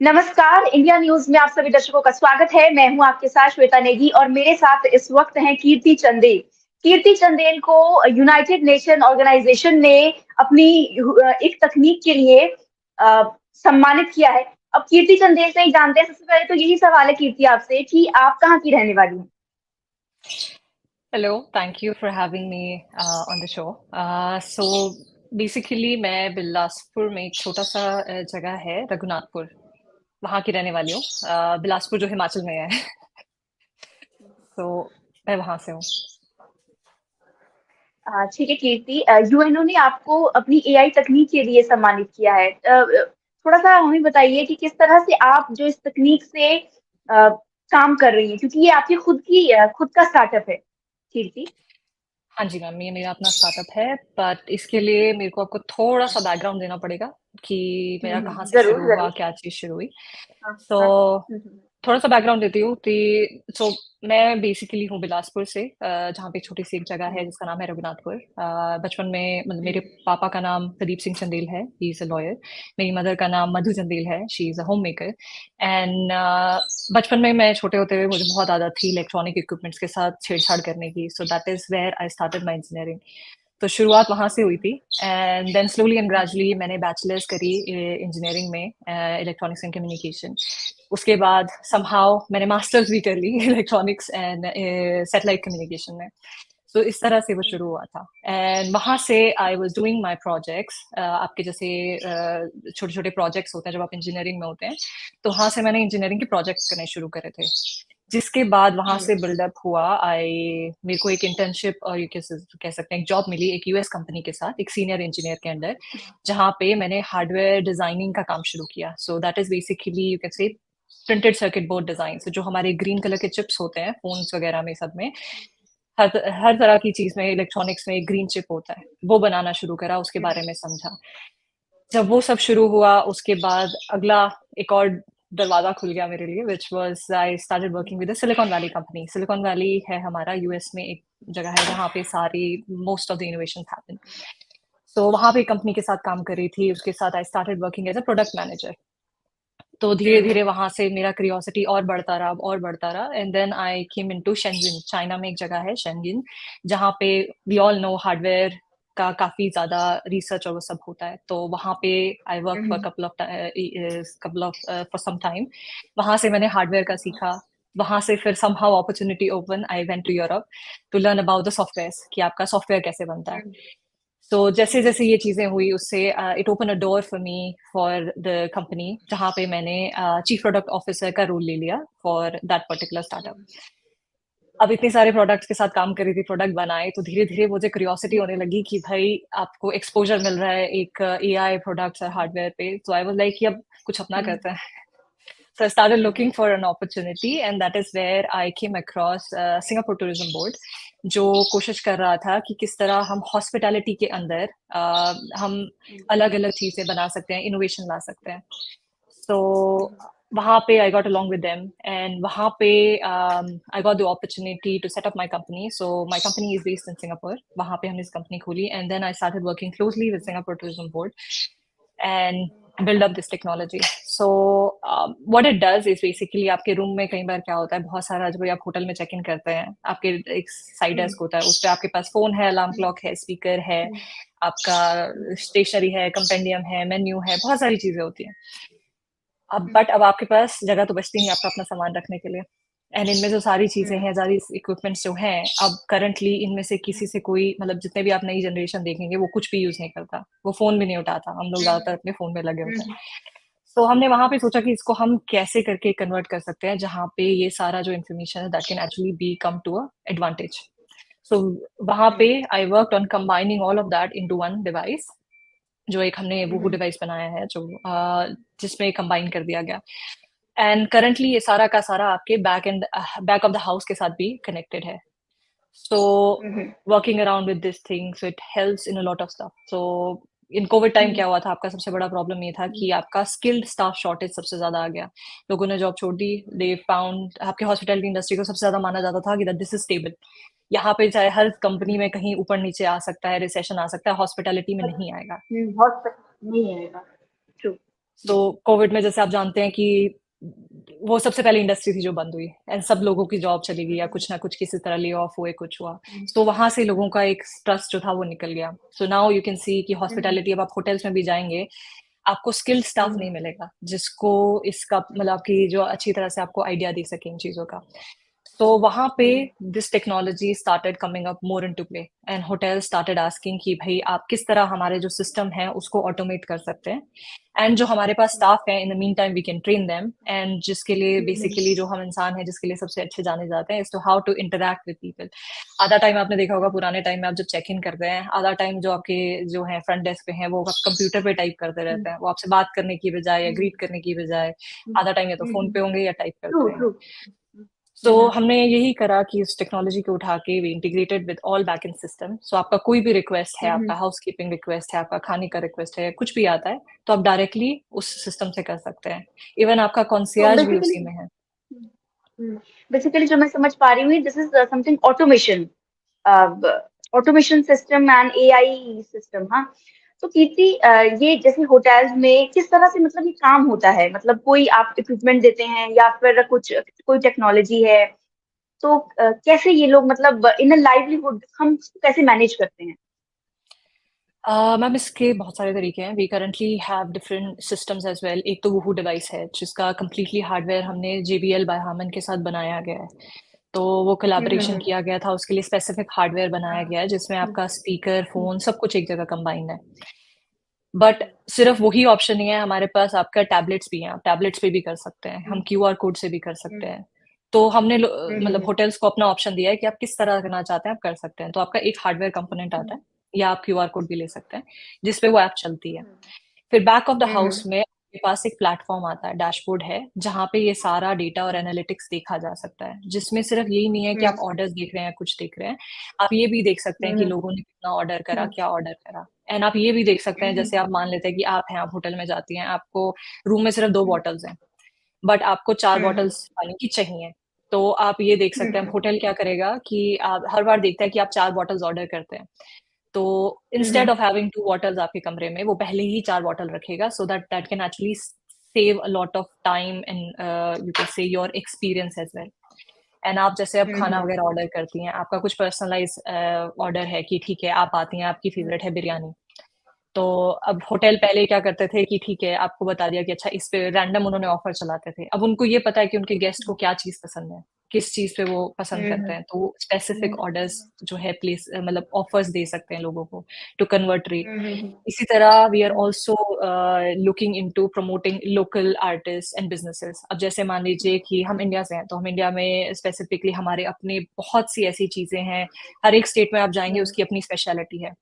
नमस्कार, India news में आप सभी दर्शकों का स्वागत है। मैं हूं आपके साथ श्वेता नेगी और मेरे साथ इस वक्त हैं कीर्ति चंदेल। कीर्ति चंदेल को यूनाइटेड नेशन ऑर्गेनाइजेशन ने अपनी एक तकनीक के लिए सम्मानित किया है। अब कीर्ति चंदेल से ही जानते हैं। सबसे पहले तो यही सवाल है कीर्ति आपसे कि आप कहाँ की रहने वाली हैं? Hello, thank you for having me on the show. So basically मैं बिलासपुर में एक छोटा सा जगह है रघुनाथपुर, वहाँ की रहने वाली हूँ। बिलासपुर जो हिमाचल में है। तो मैं वहाँ से हूँ। ठीक है कीर्ति, यूएनओ ने आपको अपनी एआई तकनीक के लिए सम्मानित किया है। थोड़ा सा हमें बताइए कि किस तरह से आप जो इस तकनीक से काम कर रही हैं, क्योंकि ये आपकी खुद का स्टार्टअप है कीर्ति। हाँ जी मैम, ये मेरा अपना स्टार्टअप है, बट इसके लिए मेरे को आपको थोड़ा सा बैकग्राउंड देना पड़ेगा कि मेरा कहाँ से जरूर शुरू हुआ, जरूर। क्या चीज़ शुरू हुई। हाँ तो हाँ। थोड़ा सा बैकग्राउंड देती हूँ कि सो मैं बेसिकली हूँ बिलासपुर से, जहाँ पे एक छोटी सी एक जगह है जिसका नाम है रघुनाथपुर। बचपन में मतलब मेरे पापा का नाम प्रदीप सिंह चंदेल है, ही इज अ लॉयर। मेरी मदर का नाम मधु चंदेल है, she is a home maker. And बचपन में मैं छोटे होते हुए मुझे बहुत आदत थी इलेक्ट्रॉनिक इक्विपमेंट्स के साथ छेड़छाड़ करने की, so that is where I started my engineering. तो शुरुआत वहां से हुई थी। And then slowly and gradually मैंने बैचलर्स करी इंजीनियरिंग में, इलेक्ट्रॉनिक्स एंड कम्युनिकेशन। उसके बाद समहाउ मैंने मास्टर्स भी कर ली इलेक्ट्रॉनिक्स एंड सैटेलाइट कम्युनिकेशन में। तो इस तरह से वो शुरू हुआ था। एंड वहां से I was doing my projects, आपके जैसे छोटे छोटे प्रोजेक्ट्स होते हैं जब आप इंजीनियरिंग में होते हैं। तो वहां से मैंने इंजीनियरिंग के प्रोजेक्ट्स करने शुरू करे थे। जिसके बाद वहां से बिल्डअप हुआ, आई मेरे को एक इंटर्नशिप और ये कह सकते हैं एक जॉब मिली एक यूएस कंपनी के साथ, एक सीनियर इंजीनियर के अंडर, जहाँ पे मैंने हार्डवेयर डिजाइनिंग का काम शुरू किया। सो that is basically you can से प्रिंटेड सर्किट बोर्ड डिजाइन। जो हमारे ग्रीन कलर के चिप्स होते हैं फोन्स वगैरह में, सब में हर तरह की चीज में इलेक्ट्रॉनिक्स में एक ग्रीन चिप होता है, वो बनाना शुरू करा, उसके बारे में समझा। जब वो सब शुरू हुआ उसके बाद अगला एक और दरवाजा खुल गया मेरे लिए, which was I started working with silicon valley company. Silicon valley है हमारा यूएस में एक जगह है जहाँ पे सारी most of the innovation happen. So वहाँ पे कंपनी के साथ काम कर रही थी, उसके साथ I started working as a product manager. तो धीरे धीरे वहां से मेरा क्यूरियोसिटी और बढ़ता रहा और बढ़ता रहा। And then I came into Shenzhen, China में एक जगह है शेंजिन, जहाँ पे वी ऑल नो हार्डवेयर का काफी ज्यादा रिसर्च और वो सब होता है। तो वहां पे I work for couple of for some time. वहां से मैंने हार्डवेयर का सीखा। वहां से फिर somehow opportunity open, I went to Europe to learn about the software, कि आपका सॉफ्टवेयर कैसे बनता है। तो जैसे जैसे ये चीजें हुई उससे it open a door for me for the company, जहाँ पे मैंने चीफ प्रोडक्ट ऑफिसर का रोल ले लिया फॉर दैट पर्टिकुलर स्टार्टअप। अब इतने सारे प्रोडक्ट्स के साथ काम कर रही थी, प्रोडक्ट बनाए, तो धीरे धीरे मुझे क्यूरियोसिटी होने लगी कि भाई आपको एक्सपोजर मिल रहा है एक एआई प्रोडक्ट्स और हार्डवेयर पे। तो आई वाज लाइक कि अब कुछ अपना करते हैं। So I started looking for an opportunity, and that is where I came across Singapore Tourism Board, जो कोशिश कर रहा था कि किस तरह हम हॉस्पिटैलिटी के अंदर हम अलग अलग चीजें बना सकते हैं, इनोवेशन ला सकते हैं। सो वहाँ पे I got along with them, and वहाँ पे I got the opportunity to set up my company. So my company is based in Singapore, वहाँ पे हमने इस कंपनी खोली। And then I started working closely with Singapore tourism board and build up this technology. So what it does is basically आपके room में कई बार क्या होता है, बहुत सारा जब आप होटल में चेक इन करते हैं, आपके एक साइड डेस्क होता है, उस पर आपके पास फोन है, अलार्म क्लॉक है, स्पीकर है, आपका स्टेशनरी है, कंपेंडियम है, मेन्यू है, बहुत सारी चीजें होती हैं। अब आपके पास जगह तो बचती नहीं आपका अपना सामान रखने के लिए। एंड इनमें जो सारी चीजें हैं, सारी इक्विपमेंट्स जो हैं, अब करंटली इनमें से किसी से कोई मतलब जितने भी आप नई जनरेशन देखेंगे वो कुछ भी यूज नहीं करता, वो फोन भी नहीं उठाता, हम लोग ज्यादातर अपने फोन में लगे होते हैं। तो हमने वहां पे सोचा कि इसको हम कैसे करके कन्वर्ट कर सकते हैं जहाँ पे ये सारा जो इन्फॉर्मेशन है that can actually be come to a advantage. So वहां पे I work on combining all of that into one device, जो एक हमने वूहू डिवाइस बनाया है, जो जिसमें कंबाइन कर दिया गया। एंड करंटली ये सारा का सारा आपके बैक ऑफ द हाउस के साथ भी कनेक्टेड है। So working around with this thing, so it helps in a lot of stuff. So in Covid time क्या हुआ था, आपका सबसे बड़ा प्रॉब्लम ये था कि आपका स्किल्ड स्टाफ शॉर्टेज सबसे ज्यादा आ गया। लोगों ने जॉब छोड़ दी, दे फाउंड, आपके हॉस्पिटलिटी इंडस्ट्री को सबसे ज्यादा माना जाता था कि दिस इज स्टेबल, यहाँ पे चाहे हर कंपनी में कहीं ऊपर नीचे आ सकता है, रिसेशन आ सकता है, हॉस्पिटैलिटी में नहीं आएगा। बहुत नहीं आएगा। ट्रू। तो कोविड में जैसे आप जानते हैं कि वो सबसे पहले इंडस्ट्री थी जो बंद हुई एंड सब लोगों की जॉब चली गई या कुछ ना कुछ किसी तरह ले ऑफ हुए, कुछ हुआ। तो वहां से लोगों का एक ट्रस्ट जो था वो निकल गया। सो नाउ यू कैन सी कि हॉस्पिटैलिटी, अब आप होटल्स में भी जाएंगे, आपको स्किल्ड स्टाफ नहीं मिलेगा जिसको इसका मतलब आपकी जो अच्छी तरह से आपको आइडिया दे सके इन चीजों का। तो वहां पे this technology started coming up more into play and hotel started asking कि भाई आप किस तरह हमारे जो सिस्टम है उसको ऑटोमेट कर सकते हैं, एंड जो हमारे पास स्टाफ है in the meantime we can train them, and जिसके लिए बेसिकली जो हम इंसान है जिसके लिए सबसे अच्छे जाने जाते हैं is to how to interact with people. आधा टाइम आपने देखा होगा पुराने टाइम में आप जब चेक इन करते हैं, आधा टाइम जो आपके जो है फ्रंट डेस्क पे हैं वो कंप्यूटर पे टाइप करते रहते हैं, वो आपसे बात करने की बजाय या ग्रीट करने की बजाय आधा टाइम या तो फोन पे होंगे या टाइप ट्रू करते ट्रू। रहेंगे। तो हमने यही करा कि इस टेक्नोलॉजी को उठा के we integrated with all backend system. So आपका कोई भी रिक्वेस्ट है, आपका हाउसकीपिंग रिक्वेस्ट है, आपका खाने का रिक्वेस्ट है, कुछ भी आता है तो आप डायरेक्टली उस सिस्टम से कर सकते हैं। इवन आपका तो कॉन्सियर्ज भी उसी में है। बेसिकली जो मैं समझ पा रही हूँ, this is something automation, automation system and AI system. हाँ, तो कीर्ति, ये जैसे होटल्स में किस तरह से मतलब ये काम होता है? मतलब कोई आप इक्विपमेंट देते हैं या फिर कुछ कोई टेक्नोलॉजी है? तो कैसे ये लोग मतलब इन लाइवलीहुड हम इसको कैसे मैनेज करते हैं? मैम इसके बहुत सारे तरीके हैं। We currently have different systems as well. एक तो वूहू डिवाइस है जिसका कम्प्लीटली हार्डवेयर हमने JBL बाय हार्मन के साथ बनाया गया है। तो वो कोलैबोरेशन किया गया था, उसके लिए स्पेसिफिक हार्डवेयर बनाया गया है जिसमें आपका स्पीकर, फोन सब कुछ एक जगह कंबाइंड है। बट सिर्फ वही ऑप्शन नहीं है, हमारे पास आपका टैबलेट्स भी हैं, आप टैबलेट्स पे भी कर सकते हैं, हम QR कोड से भी कर सकते हैं। तो हमने मतलब होटल्स को अपना ऑप्शन दिया है कि आप किस तरह करना चाहते हैं आप कर सकते हैं। तो आपका एक हार्डवेयर कंपोनेंट आता है या आप QR कोड भी ले सकते हैं जिसपे वो ऐप चलती है। फिर बैक ऑफ द हाउस में आपके पास एक प्लेटफॉर्म आता है, डैशबोर्ड है जहाँ पे ये सारा डेटा और एनालिटिक्स देखा जा सकता है, जिसमें सिर्फ यही नहीं है कि आप ऑर्डर्स देख रहे हैं कुछ देख रहे हैं, आप ये भी देख सकते हैं कि लोगों ने कितना ऑर्डर करा, क्या ऑर्डर करा। एंड आप ये भी देख सकते हैं, जैसे आप मान लेते हैं कि आप हैं, आप होटल में जाती हैं, आपको रूम में सिर्फ 2 बॉटल्स हैं बट आपको 4 बॉटल्स पानी की चाहिए। तो आप ये देख सकते हैं होटल क्या करेगा कि आप हर बार देखता है कि आप 4 बॉटल्स ऑर्डर करते हैं, तो इंस्टेड ऑफ हैविंग 2 बॉटल्स आपके कमरे में वो पहले ही 4 बॉटल रखेगा, so that that can actually save a lot of time and you can say your experience as well. And आप जैसे अब खाना वगैरह ऑर्डर करती हैं, आपका कुछ पर्सनलाइज ऑर्डर है कि ठीक है आप आती हैं, आपकी फेवरेट है बिरयानी, तो अब होटल पहले क्या करते थे कि ठीक है आपको बता दिया कि अच्छा इस पे रैंडम उन्होंने ऑफर चलाते थे। अब उनको ये पता है कि उनके गेस्ट को क्या चीज पसंद है, किस चीज पे वो पसंद करते हैं, तो स्पेसिफिक ऑर्डर्स जो है प्लेस मतलब ऑफर्स दे सकते हैं लोगों को टू कन्वर्ट रेट। इसी तरह we are also looking into promoting local artist and businesses. अब जैसे मान लीजिए कि हम इंडिया से हैं, तो हम इंडिया में स्पेसिफिकली हमारे अपने बहुत सी ऐसी चीजें हैं, हर एक स्टेट में आप जाएंगे उसकी अपनी स्पेशलिटी है।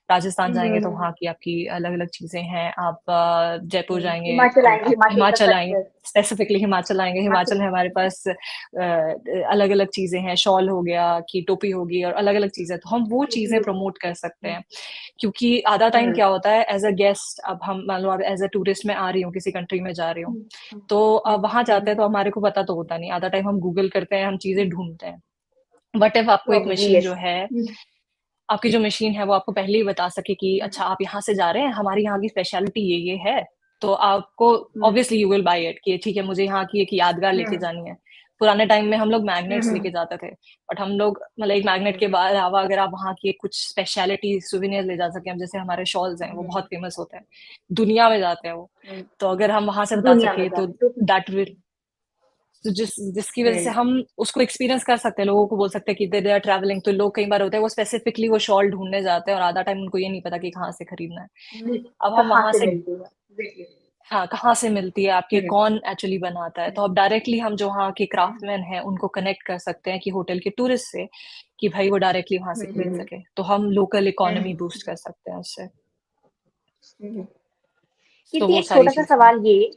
राजस्थान जाएंगे तो वहाँ की आपकी अलग अलग चीजें हैं, आप जयपुर जाएंगे हिमाचल तो आएंगे, आप हिमाचल का हिमाचल आएंगे, कल्चर। स्पेसिफिकली हिमाचल आएंगे, हिमाचल हिमाचल। में हमारे पास अलग अलग चीजें हैं, शॉल हो गया कि टोपी होगी और अलग अलग चीजें, तो हम वो चीजें प्रमोट कर सकते हैं। क्योंकि आधा टाइम क्या होता है एज अ गेस्ट, अब हम मान लो अब एज अ टूरिस्ट में आ रही हूँ, किसी कंट्री में जा रही हूँ, तो अब वहां जाते हैं तो हमारे को पता तो होता नहीं, आधा टाइम हम गूगल करते हैं, हम चीजें ढूंढते हैं। बट इफ आपको एक प्रॉब्ली मशीन यस। जो है, आपकी जो मशीन है वो आपको पहले ही बता सके कि अच्छा आप यहाँ से जा रहे हैं, हमारी यहाँ की स्पेशलिटी ये है, तो आपको obviously you will buy it कि ठीक है मुझे यहाँ की एक यादगार लेके जानी है। पुराने टाइम में हम लोग मैग्नेट्स लेके जाते थे, बट हम लोग मतलब एक मैग्नेट के अलावा अगर आप वहाँ की कुछ स्पेशलिटी सुविनियर ले जा सके, हम जैसे हमारे शॉल्स हैं वो बहुत फेमस होते हैं, दुनिया में जाते हैं वो, तो अगर हम वहां से बता दुनिया में सके तो जाते तो। दैट विल, तो जिसकी वजह से हम उसको एक्सपीरियंस कर सकते हैं, लोगों को बोल सकते हैं कि दे आर ट्रैवलिंग। तो लोग कई बार होते हैं वो स्पेसिफिकली वो शॉल ढूंढने जाते हैं और आधा टाइम उनको ये नहीं पता कि कहाँ से खरीदना है। अब हम कहाँ वहां से से, मिलती है? हाँ कहाँ से मिलती है, आपके कौन एक्चुअली बनाता है, तो अब डायरेक्टली हम जो वहाँ के क्राफ्टमैन हैं उनको कनेक्ट कर सकते हैं कि होटल के टूरिस्ट से, कि भाई वो डायरेक्टली वहां से खरीद सके, तो हम लोकल इकोनॉमी बूस्ट कर सकते हैं उससे। तो कीर्ति, वो एक सारी छोटा सा चीजें हैं। सवाल ये,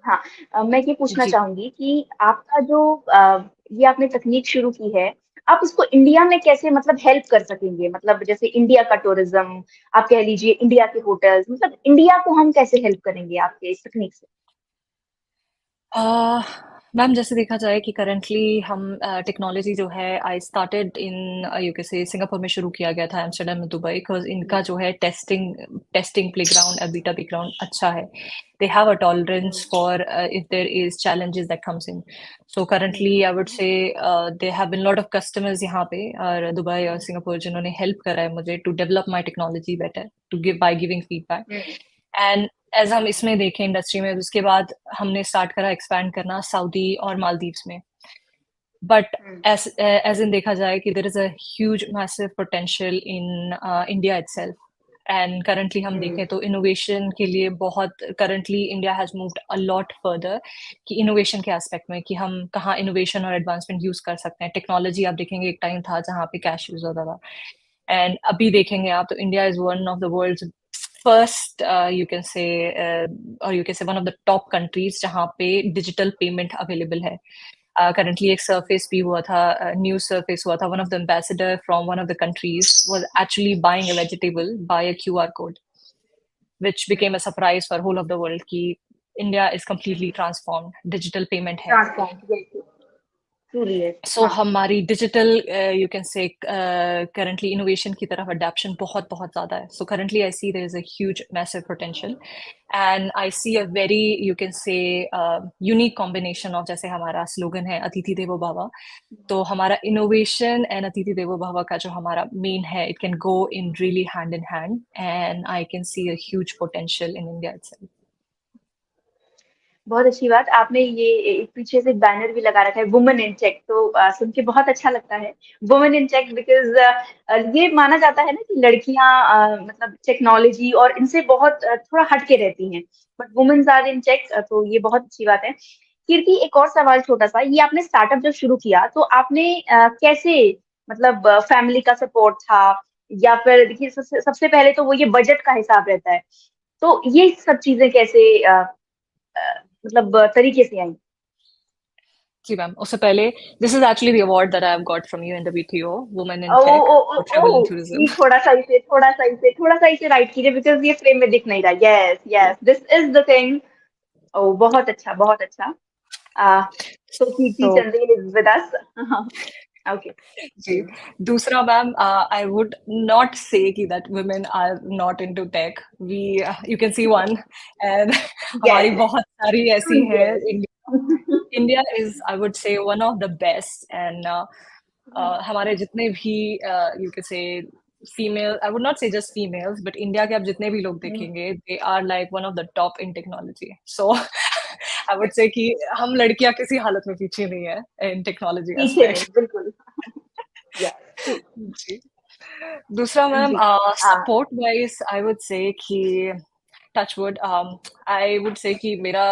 हाँ, मैं ये पूछना जी। चाहूंगी कि आपका जो ये आपने तकनीक शुरू की है, आप इसको इंडिया में कैसे मतलब हेल्प कर सकेंगे? मतलब जैसे इंडिया का टूरिज्म, आप कह लीजिए इंडिया के होटल्स, मतलब इंडिया को हम कैसे हेल्प करेंगे आपके इस तकनीक से? मैम जैसे देखा जाए कि करंटली हम टेक्नोलॉजी जो है आई स्टार्टेड इन यूके से सिंगापुर में शुरू किया गया था एम्स्टर्डम में दुबई बिकॉज इनका जो है टेस्टिंग प्लेग्राउंड बीटा प्लेग्राउंड अच्छा है they have a tolerance for if there is challenges that comes in so currently I would say there have been a lot of customers यहाँ पे और Dubai और Singapore जिन्होंने हेल्प करा है मुझे to develop my technology better to give by giving feedback and as हम इसमें देखें इंडस्ट्री में उसके बाद हमने स्टार्ट करा एक्सपैंड करना सऊदी और मालदीव्स में बट एज इन देखा जाए कि there is a huge massive potential in India itself and currently हम देखें तो इनोवेशन के लिए बहुत currently India has moved a lot further कि इनोवेशन के एस्पेक्ट में कि हम कहाँ इनोवेशन और एडवांसमेंट यूज कर सकते हैं टेक्नोलॉजी आप देखेंगे एक टाइम था जहाँ पे कैश यूज होता था एंड अभी देखेंगे आप तो India is one of the world's first you can say और you can say one of the top countries जहाँ पे डिजिटल पेमेंट अवेलेबल है currently एक surface भी हुआ था news surface हुआ था one of the ambassador from one of the countries was actually buying a vegetable by a QR code which became a surprise for whole of the world कि India is completely transformed digital payment है transform truly है so हमारी digital you can say currently innovation की तरफ adaption बहुत बहुत ज्यादा है so currently I see there is a huge massive potential and I see a very you can say unique combination of जैसे हमारा स्लोगन है अतिथि देवो भव तो हमारा इनोवेशन एंड अतिथि देवो भव का जो हमारा मेन है it can go in really hand in hand and I can see a huge potential in India itself बहुत अच्छी बात आपने ये एक पीछे से बैनर भी लगा रखा है वुमेन इन टेक तो सुन के बहुत अच्छा लगता है वुमेन इन टेक बिकॉज ये माना जाता है ना कि लड़कियां मतलब टेक्नोलॉजी और इनसे बहुत थोड़ा हटके रहती हैं but women's are in tech तो ये बहुत अच्छी बात है कीर्ति एक और सवाल छोटा सा ये आपने स्टार्टअप जब शुरू किया तो आपने कैसे मतलब फैमिली का सपोर्ट था या फिर देखिए सबसे पहले तो वो ये बजट का हिसाब रहता है तो ये सब चीजें कैसे मतलब तरीके से आई जी मैम उससे पहले this is actually the award that I have got from you in the BTO women in oh tech oh for oh travel and please tourism थोड़ा सा इसे राइट कीजिए बिकॉज ये फ्रेम में दिख नहीं रहा yes yes this is the thing ओ बहुत अच्छा आ, तो कीर्ति तो Chandel is with us okay जी दूसरा ma'am I would not say कि that women are not into tech we you can see one and हमारी यस बहुत सारी ऐसी ट्रूली है yes India is I would say one of the best and हमारे जितने भी you can say female I would not से just females but India के आप जितने भी लोग देखेंगे they are like one of the top in technology so I would say कि हम लड़कियां किसी हालत में पीछे नहीं है इन टेक्नोलॉजी पीछे नहीं एस्पेक्ट बिल्कुल यस ट्रू जी दूसरा मैम जी हाँ support wise I would say कि टचवुड आई वुड से कि मेरा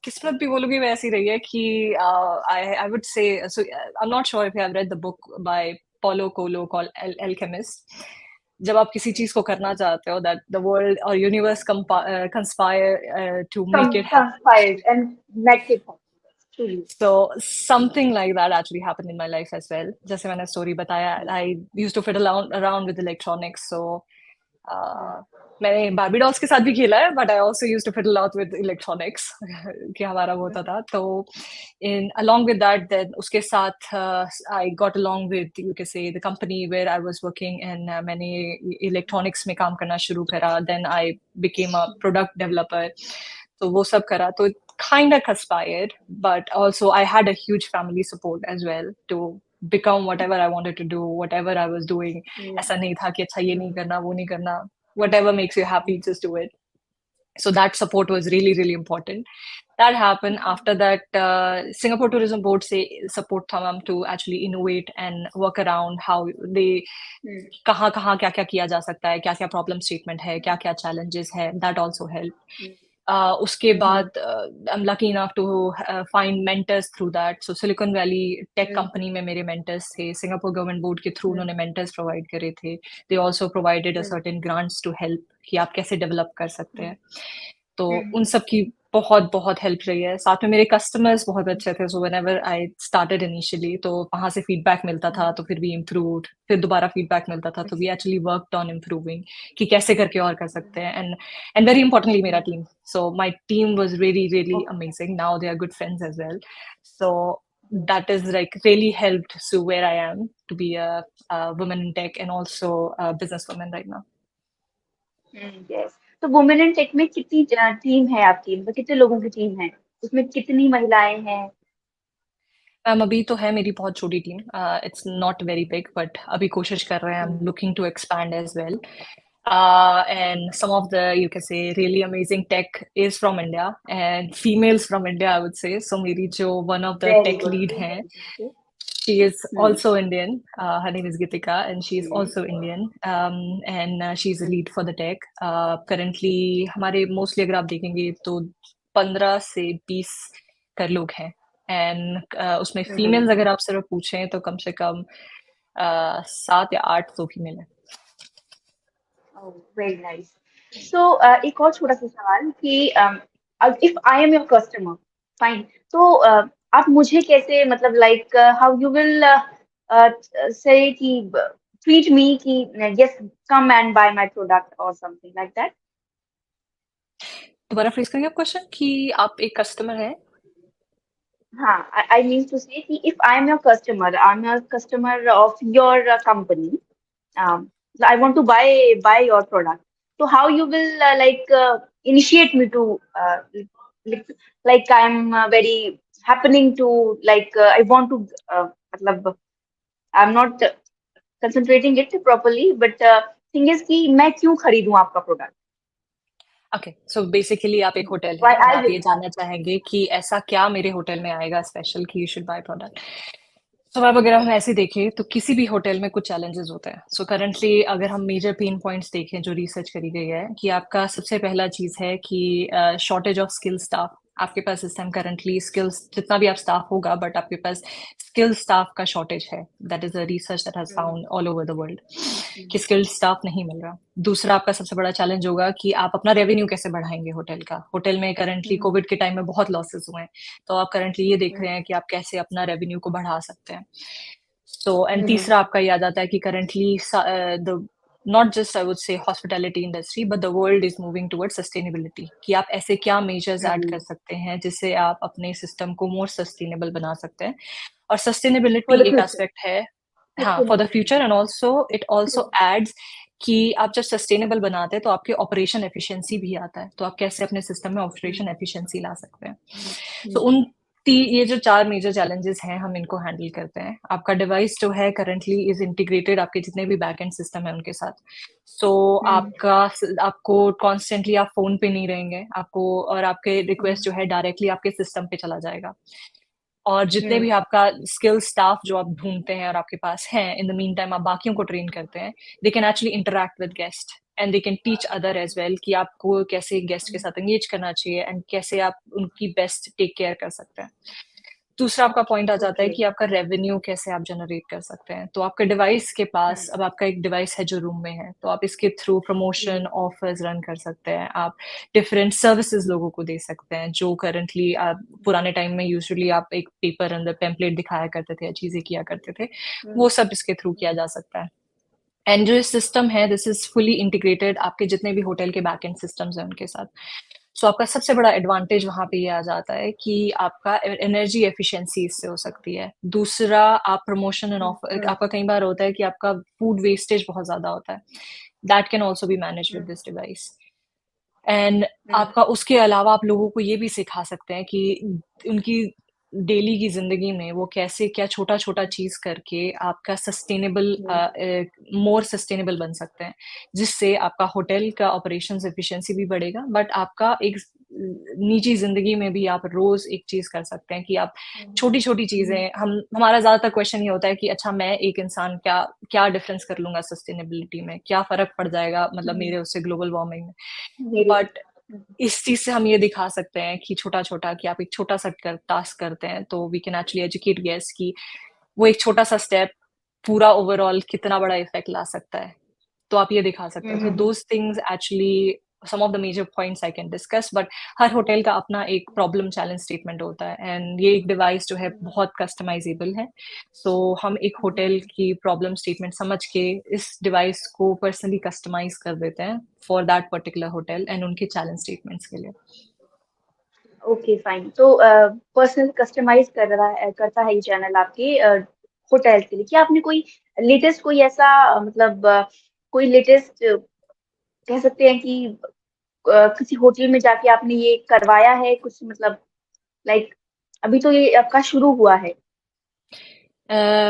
किस्मत भी बोलूंगी वैसी रही है कि आई वुड से सो I am not sure if you have read the book by Paulo Coelho called Alchemist जब आप किसी चीज को करना चाहते हो दैट द वर्ल्ड और universe conspire to make it happen conspired and met it truly So something like that actually happened in my life as well. जैसे मैंने story बताया, I used to fiddle around with electronics. So मैंने Barbie dolls के साथ भी खेला है, but I also used to fiddle out with electronics कि हमारा वो होता था. तो in along with that, then उसके साथ I got along with you can say the company where I was working and मैंने electronics में काम करना शुरू करा. Then I became a product developer. तो वो सब करा तो kind of conspired, but also I had a huge family support as well to become whatever I wanted to do, whatever I was doing. ऐसा नहीं था कि अच्छा ये नहीं करना, वो नहीं करना. Whatever makes you happy, just do it. So that support was really, really important. That happened. After that, Singapore Tourism Board say support them to actually innovate and work around how they कहाँ क्या क्या किया जा सकता है, क्या क्या problem statement है, क्या क्या challenges है. That also helped. उसके बाद I'm lucky enough to find mentors through that. So Silicon Valley tech company में मेरे mentors थे. Singapore government board के through उन्होंने mentors provide करे थे. They also provided a certain grants to help कि आप कैसे develop कर सकते हैं. तो उन सब की बहुत बहुत हेल्प रही है। साथ में मेरे कस्टमर्स बहुत अच्छे थे, so whenever I started initially तो वहां से फीडबैक मिलता था, तो फिर भी इम्प्रूव्ड, फिर दोबारा फीडबैक मिलता था, तो we actually worked on improving कि कैसे करके और कर सकते हैं। एंड वेरी इंपॉर्टेंटली मेरा team, so my team was really really amazing, now they are good friends as well, so that is like really helped to where I am to be a woman in tech and also a businesswoman right now. Yes, तो women in take में कितनी team है आपकी, मतलब कितने लोगों की team है, उसमें कितनी महिलाएं हैं? अभी तो है मेरी बहुत छोटी team, it's not very big, but अभी कोशिश कर रहे हैं, I am looking to expand as well, and some of the, you can say, really amazing tech is from India and females from India, I would say. So मेरी जो one of the very tech good, lead हैं, very good. she is also Indian. Her name is Gitika, and she is also Indian. And she's a lead for the tech. Currently, हमारे mostly अगर आप देखेंगे तो 15 से 20 कर लोग हैं, एंड उसमें फीमेल्स अगर आप सिर्फ पूछें तो कम से कम 7 या 8 तो फीमेल है। Very nice. सो एक और छोटा सा सवाल कि if I am your customer, fine, तो आप मुझे कैसे, मतलब like how you will say कि ट्रीट मी कि yes come and buy my product और समथिंग लाइक दैट? दोबारा फ्रेज करेंगे आप क्वेश्चन कि आप एक कस्टमर है? हाँ, I mean to say कि if I am your customer, I'm a customer of your company. I want to buy your product. So how you will initiate me to like, I'm very happening to I want to मतलब I'm not concentrating it properly, but thing is कि मैं क्यों खरीदूं आपका product? Okay, so basically आप एक hotel Why है और I आप will ये जानना चाहेंगे कि ऐसा क्या मेरे होटल में आएगा स्पेशल कि यू शुड बाय प्रोडक्ट। सो अब अगर हम ऐसे देखें तो किसी भी होटल में कुछ चैलेंजेस होते हैं। सो करंटली अगर हम मेजर पेन पॉइंट्स देखें जो रिसर्च करी गई है, कि आपका सबसे पहला चीज है कि शॉर्टेज ऑफ स्किल स्टाफ। आपके पास इस टाइम करंटली स्किल्स जितना भी आप स्टाफ होगा, बट आपके पास स्किल स्टाफ का शॉर्टेज है। That is a research that has found all over the world कि स्किल्ड स्टाफ नहीं मिल रहा। दूसरा आपका सबसे बड़ा चैलेंज होगा कि आप अपना रेवेन्यू कैसे बढ़ाएंगे होटल का। होटल में करंटली कोविड के टाइम में बहुत लॉसेस हुए हैं, तो आप करंटली ये देख रहे हैं कि आप कैसे अपना रेवेन्यू को बढ़ा सकते हैं। सो एंड तीसरा आपका ये आ जाता है कि currently the not just I would से hospitality industry but the world is moving towards sustainability, कि आप ऐसे क्या मेजर्स ऐड कर सकते हैं जिससे आप अपने सिस्टम को मोर सस्टेनेबल बना सकते हैं। और for सस्टेनेबिलिटी the एक future. एस्पेक्ट है, हाँ, for the future, and also it also adds कि आप जब सस्टेनेबल बनाते हैं तो आपके ऑपरेशन एफिशिएंसी भी आता है, तो आप कैसे अपने सिस्टम में ऑपरेशन एफिशिएंसी ला सकते हैं। तो ये जो 4 मेजर चैलेंजेस हैं हम इनको हैंडल करते हैं। आपका डिवाइस जो है करंटली इज इंटीग्रेटेड आपके जितने भी बैक एंड सिस्टम है उनके साथ। सो आपको कॉन्स्टेंटली आप फोन पे नहीं रहेंगे, आपको और आपके रिक्वेस्ट जो है डायरेक्टली आपके सिस्टम पे चला जाएगा। और जितने भी आपका स्किल स्टाफ जो आप ढूंढते हैं और आपके पास हैं, इन द मीन टाइम आप बाकियों को ट्रेन करते हैं, they can actually interact with guest and they can teach other as well कि आपको कैसे गेस्ट के साथ एंगेज करना चाहिए एंड कैसे आप उनकी बेस्ट टेक केयर कर सकते हैं। दूसरा आपका पॉइंट आ जाता है Okay. कि आपका रेवेन्यू कैसे आप जनरेट कर सकते हैं। तो आपके डिवाइस के पास अब आपका एक डिवाइस है जो रूम में है, तो आप इसके थ्रू प्रमोशन ऑफर्स रन कर सकते हैं, आप डिफरेंट सर्विसेज लोगों को दे सकते हैं जो करंटली आप पुराने टाइम में यूजुअली आप एक पेपर अंदर टेम्पलेट दिखाया करते थे या चीजें किया करते थे, वो सब इसके थ्रू किया जा सकता है। एंड जो सिस्टम है दिस इज फुली इंटीग्रेटेड आपके जितने भी होटल के बैक एंड सिस्टम्स हैं उनके साथ। सो आपका सबसे बड़ा एडवांटेज वहां पे ये आ जाता है कि आपका एनर्जी एफिशिएंसी इससे हो सकती है। दूसरा, आप प्रमोशन एंड ऑफर, आपका कई बार होता है कि आपका फूड वेस्टेज बहुत ज्यादा होता है, that can also be manage with this device. And आपका उसके अलावा आप लोगों को ये भी सिखा सकते हैं कि उनकी डेली की जिंदगी में वो कैसे क्या छोटा छोटा चीज करके आपका सस्टेनेबल मोर सस्टेनेबल बन सकते हैं, जिससे आपका होटल का ऑपरेशंस एफिशिएंसी भी बढ़ेगा, बट आपका एक निजी जिंदगी में भी आप रोज एक चीज कर सकते हैं कि आप छोटी छोटी चीजें, हमारा ज्यादातर क्वेश्चन ये होता है कि अच्छा मैं एक इंसान क्या क्या डिफरेंस कर लूंगा सस्टेनेबिलिटी में, क्या फर्क पड़ जाएगा मतलब मेरे उससे ग्लोबल वार्मिंग में। मेरे बट इस चीज से हम ये दिखा सकते हैं कि छोटा छोटा कि आप एक छोटा सा टास्क करते हैं तो we can actually educate guest कि वो एक छोटा सा स्टेप पूरा ओवरऑल कितना बड़ा इफेक्ट ला सकता है, तो आप ये दिखा सकते हैं। तो those things actually some of the major points I can discuss, but her hotel का अपना एक प्रॉब्लम चैलेंज स्टेटमेंट होता है, एंड ये एक डिवाइस जो है बहुत कस्टमाइजेबल है. सो हम एक होटल की प्रॉब्लम स्टेटमेंट समझ के इस डिवाइस को पर्सनली कस्टमाइज कर देते हैं for that particular hotel and उनके चैलेंज स्टेटमेंट्स के लिए. Okay fine. तो पर्सनल कस्टमाइज करता है ये चैनल आपके होटल के लिए. क्या आपने कोई लेटेस्ट कोई ऐसा मतलब कोई लेटेस्ट कह सकते हैं कि किसी होटल में जाके आपने ये करवाया है कुछ मतलब लाइक अभी तो ये आपका शुरू हुआ है.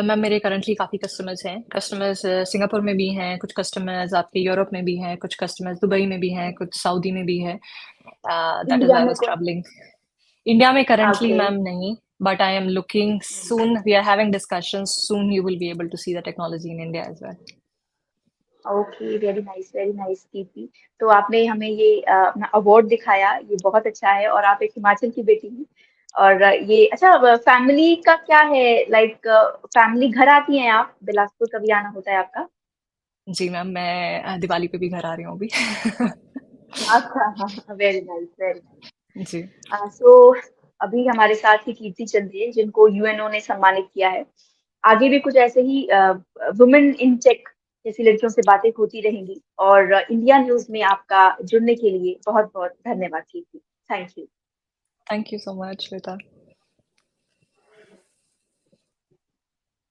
मैम मेरे करंटली काफ़ी कस्टमर्स हैं. कस्टमर्स सिंगापुर में भी हैं, कुछ कस्टमर्स आपके यूरोप में भी हैं, कुछ कस्टमर्स दुबई में भी हैं, कुछ सऊदी में भी है. दैट इज इंडिया आई में वाज कौन? ट्रैवलिंग. इंडिया में करंटली ओके. मैम नहीं, but I am looking soon. We are having discussions. Soon you will be able to see the technology in India as well. Okay, very nice Kirti. तो आपने हमें ये अपना award दिखाया, ये बहुत अच्छा है. और आप एक हिमाचल की बेटी हैं. और ये अच्छा फैमिली का क्या है लाइक फैमिली घर आती हैं आप बिलासपुर, कभी आना होता है आपका? जी मैम, मैं दिवाली पे भी घर आ रही हूँ अभी. अच्छा, हाँ, वेरी नाइस वेरी जी. नाइस. सो अभी हमारे साथ ही कीर्ति चंदेल जिनको यूएनओ ने सम्मानित किया है. आगे भी कुछ ऐसे ही वुमेन इन टेक जैसी लड़कियों से बातें होती रहेंगी. और इंडिया न्यूज में आपका जुड़ने के लिए बहुत बहुत धन्यवाद Kirti. Thank you. Thank you so much Shweta.